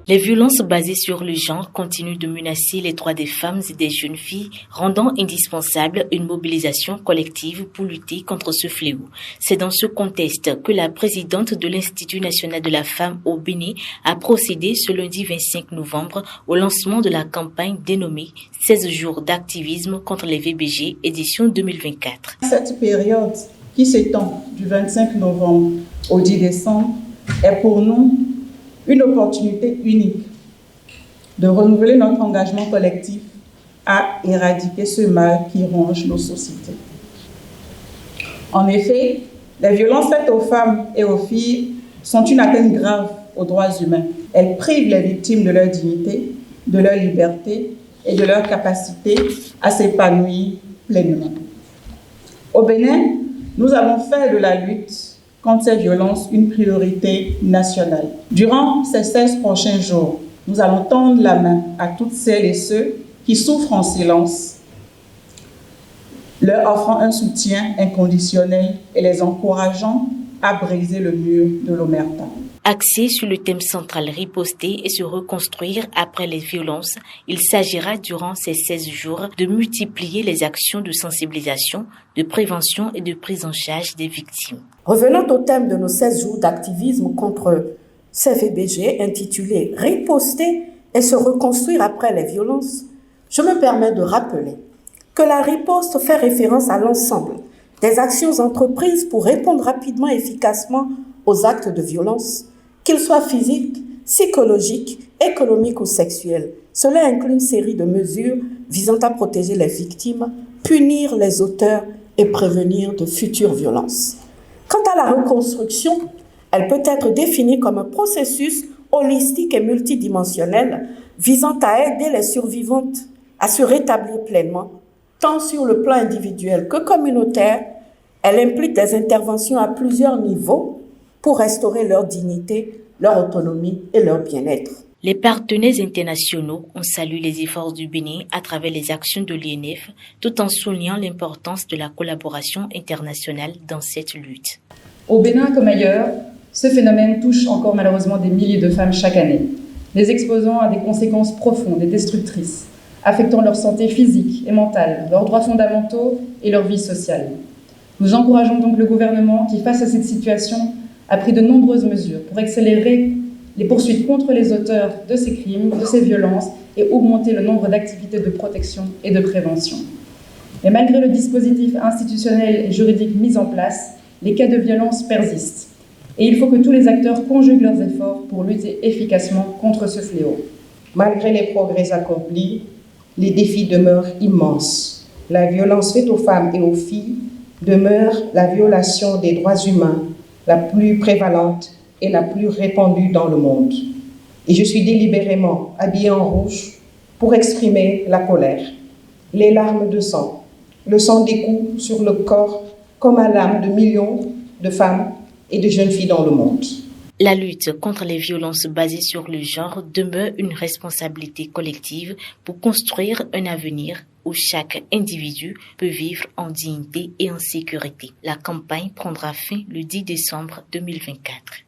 Les violences basées sur le genre continuent de menacer les droits des femmes et des jeunes filles, rendant indispensable une mobilisation collective pour lutter contre ce fléau. C'est dans ce contexte que la présidente de l'Institut national de la femme au Bénin a procédé ce lundi 25 novembre au lancement de la campagne dénommée 16 jours d'activisme contre les VBG édition 2024. Cette période qui s'étend du 25 novembre au 10 décembre est pour nous une opportunité unique de renouveler notre engagement collectif à éradiquer ce mal qui ronge nos sociétés. En effet, les violences faites aux femmes et aux filles sont une atteinte grave aux droits humains. Elles privent les victimes de leur dignité, de leur liberté et de leur capacité à s'épanouir pleinement. Au Bénin, nous avons fait de la lutte contre ces violences une priorité nationale. Durant ces 16 prochains jours, nous allons tendre la main à toutes celles et ceux qui souffrent en silence, leur offrant un soutien inconditionnel et les encourageant à briser le mur de l'omerta. Axé sur le thème central riposter et se reconstruire après les violences, il s'agira durant ces 16 jours de multiplier les actions de sensibilisation, de prévention et de prise en charge des victimes. Revenant au thème de nos 16 jours d'activisme contre ces VBG intitulé « Riposter et se reconstruire après les violences », je me permets de rappeler que la riposte fait référence à l'ensemble des actions entreprises pour répondre rapidement et efficacement aux actes de violence, qu'ils soient physiques, psychologiques, économiques ou sexuels. Cela inclut une série de mesures visant à protéger les victimes, punir les auteurs et prévenir de futures violences. Quant à la reconstruction, elle peut être définie comme un processus holistique et multidimensionnel visant à aider les survivantes à se rétablir pleinement, tant sur le plan individuel que communautaire. Elle implique des interventions à plusieurs niveaux pour restaurer leur dignité, leur autonomie et leur bien-être. Les partenaires internationaux ont salué les efforts du Bénin à travers les actions de l'INF, tout en soulignant l'importance de la collaboration internationale dans cette lutte. Au Bénin comme ailleurs, ce phénomène touche encore malheureusement des milliers de femmes chaque année, les exposant à des conséquences profondes et destructrices, affectant leur santé physique et mentale, leurs droits fondamentaux et leur vie sociale. Nous encourageons donc le gouvernement qui, face à cette situation, a pris de nombreuses mesures pour accélérer les poursuites contre les auteurs de ces crimes, de ces violences et augmenter le nombre d'activités de protection et de prévention. Mais malgré le dispositif institutionnel et juridique mis en place, les cas de violence persistent. Et il faut que tous les acteurs conjuguent leurs efforts pour lutter efficacement contre ce fléau. Malgré les progrès accomplis, les défis demeurent immenses. La violence faite aux femmes et aux filles demeure la violation des droits humains la plus prévalente et la plus répandue dans le monde. Et je suis délibérément habillée en rouge pour exprimer la colère, les larmes de sang, le sang des coups sur le corps comme à l'âme de millions de femmes et de jeunes filles dans le monde. La lutte contre les violences basées sur le genre demeure une responsabilité collective pour construire un avenir où chaque individu peut vivre en dignité et en sécurité. La campagne prendra fin le 10 décembre 2024.